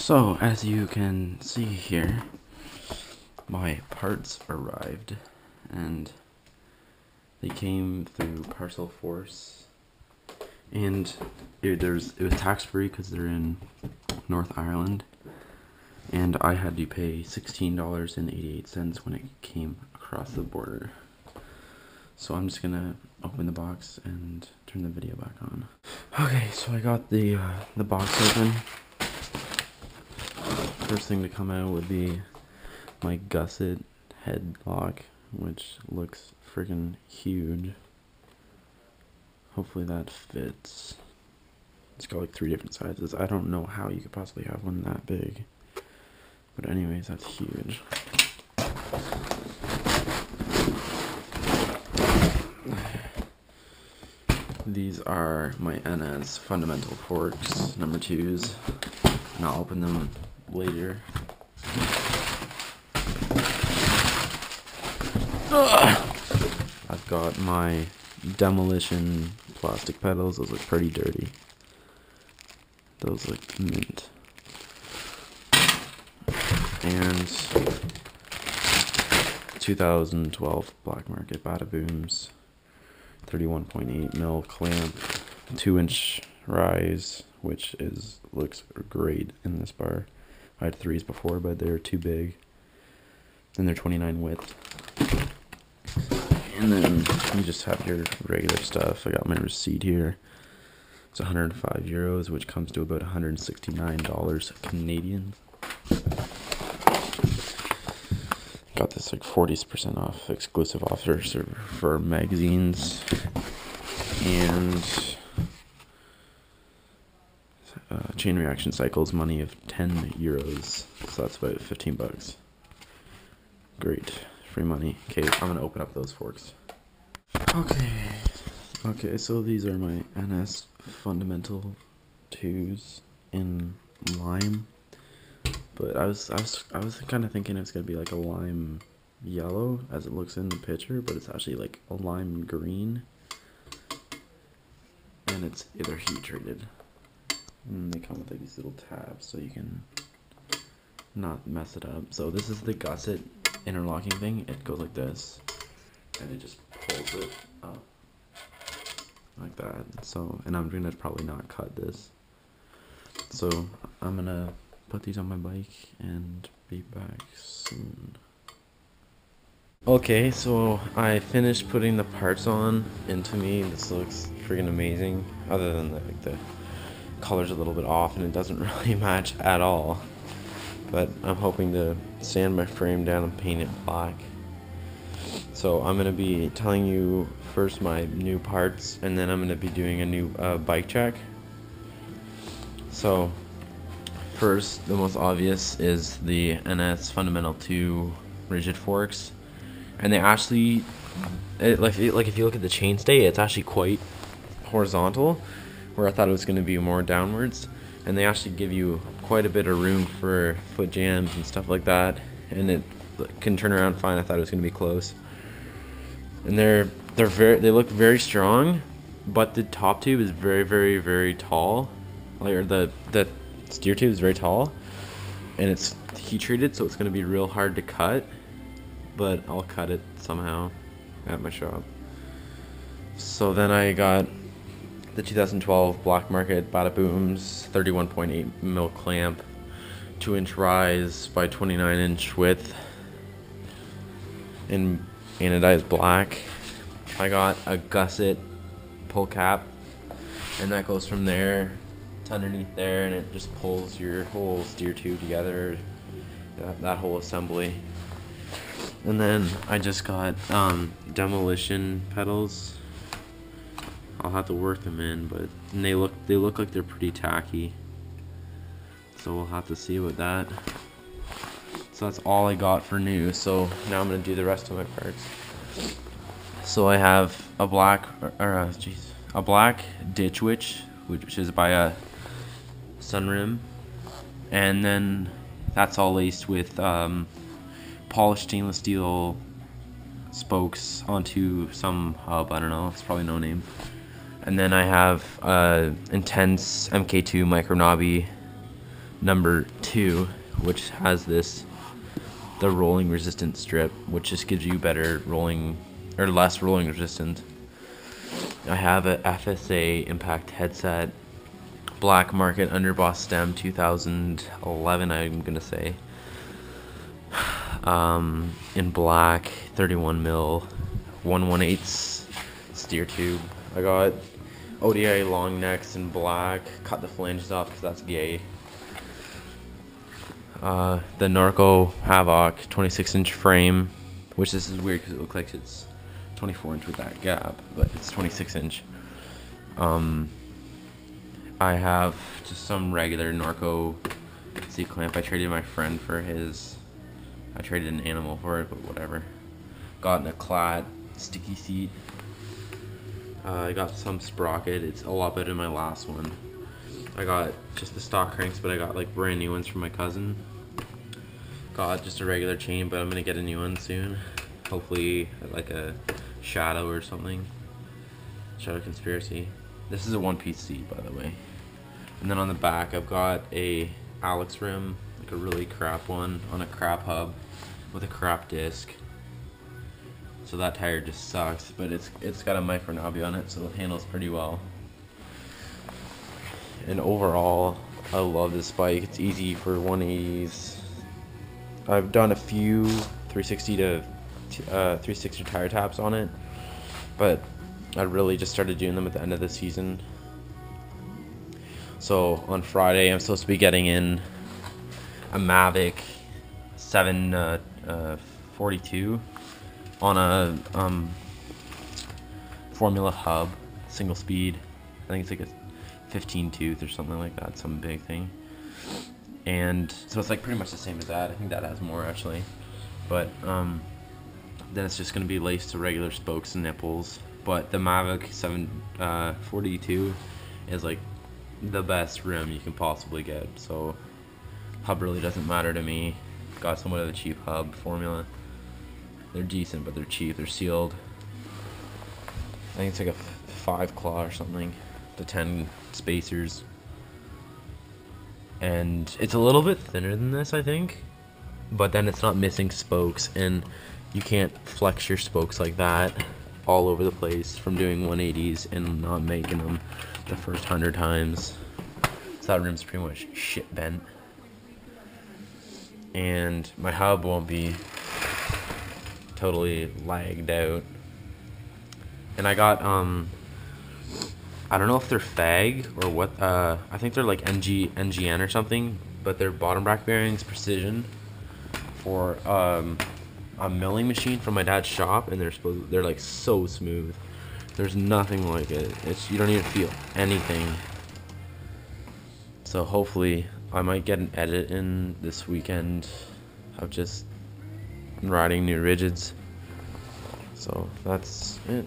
So, as you can see here, my parts arrived, and they came through Parcel Force, and it was tax-free because they're in North Ireland, and I had to pay $16.88 when it came across the border. So I'm just gonna open the box and turn the video back on. Okay, so I got the box open. First thing to come out would be my gusset headlock, which looks freaking huge. Hopefully that fits. It's got like 3 different sizes. I don't know how you could possibly have one that big. But anyways, that's huge. These are my NS fundamental forks, number 2s, and I'll open them later. I've got my demolition plastic pedals. Those look pretty dirty. Those look mint. And 2012 black market Bada Booms, 31.8 mil clamp, 2-inch rise, which looks great in this bar. I had 3s before, but they were too big. Then they're 29 width. And then you just have your regular stuff. I got my receipt here. It's 105 euros, which comes to about $169 Canadian. Got this like 40% off exclusive offers for magazines. And chain reaction cycles money of 10 euros, so that's about 15 bucks. Great, free money. Okay, I'm gonna open up those forks. Okay, so these are my NS fundamental 2s in lime, but I was kind of thinking it's gonna be like a lime yellow as it looks in the picture, but it's actually like a lime green, and they're heat treated. And they come with like these little tabs so you can not mess it up. So this is the gusset interlocking thing. It goes like this, and it just pulls it up like that. So, and I'm gonna probably not cut this. So I'm gonna put these on my bike and be back soon. Okay, so I finished putting the parts on. And to me, this looks freaking amazing. Other than the color's a little bit off and it doesn't really match at all, but I'm hoping to sand my frame down and paint it black. So I'm going to be telling you first my new parts, and then I'm going to be doing a new bike check. So first, the most obvious is the NS Fundamental 2 rigid forks, and they actually like if you look at the chainstay, it's actually quite horizontal, where I thought it was going to be more downwards, and they actually give you quite a bit of room for foot jams and stuff like that, and it can turn around fine. I thought it was going to be close, and they look very strong, but the top tube is very tall, or the steer tube is very tall, and it's heat treated, so it's going to be real hard to cut, but I'll cut it somehow at my shop. So then I got the 2012 black market Bada Booms, 31.8 mil clamp, 2-inch rise by 29-inch width, in anodized black. I got a gusset pull cap, and that goes from there to underneath there, and it just pulls your whole steer tube together, that whole assembly. And then I just got demolition pedals. I'll have to work them in, but they look like they're pretty tacky, so we'll have to see with that. So that's all I got for new. So now I'm gonna do the rest of my parts. So I have a black ditch witch, which is by a Sunrim, and then that's all laced with polished stainless steel spokes onto some hub. I don't know, it's probably no name. And then I have Intense MK2 micro knobby number 2, which has the rolling resistance strip, which just gives you better rolling, or less rolling resistance. I have a FSA impact headset, black market underboss stem, 2011, I'm gonna say. In black, 31 mil, 1/1/8 steer tube. I got ODI long necks in black. Cut the flanges off because that's gay. The Narco Havoc 26-inch frame, which this is weird because it looks like it's 24-inch with that gap, but it's 26-inch. I have just some regular Narco C-clamp. I traded my friend for his. I traded an animal for it, but whatever. Got in a Clat sticky seat. I got some sprocket. It's a lot better than my last one. I got just the stock cranks, but I got like brand new ones from my cousin. Got just a regular chain, but I'm gonna get a new one soon. Hopefully like a Shadow or something. Shadow Conspiracy. This is a one-piece seat, by the way. And then on the back, I've got a Alex rim, like a really crap one on a crap hub with a crap disc. So that tire just sucks, but it's got a micro knobby on it, so it handles pretty well. And overall, I love this bike. It's easy for 180s. I've done a few 360 tire taps on it, but I really just started doing them at the end of the season. So on Friday, I'm supposed to be getting in a Mavic 742 on a Formula hub, single speed. I think it's like a 15 tooth or something like that, some big thing. And so it's like pretty much the same as that. I think that has more actually, but then it's just gonna be laced to regular spokes and nipples. But the Mavic 742 is like the best rim you can possibly get. So hub really doesn't matter to me. Got somewhat of a cheap hub, Formula. They're decent, but they're cheap. They're sealed. I think it's like a 5 claw or something. The 10 spacers. And it's a little bit thinner than this, I think. But then it's not missing spokes, and you can't flex your spokes like that all over the place from doing 180s and not making them the first 100 times. So that rim's pretty much shit bent. And my hub won't be totally lagged out. And I got I don't know if they're FAG or what. I think they're like NGN or something, but they're bottom bracket bearings precision for a milling machine from my dad's shop, and they're like so smooth. There's nothing like it. You don't even feel anything. So hopefully I might get an edit in this weekend of just riding new rigids. So that's it.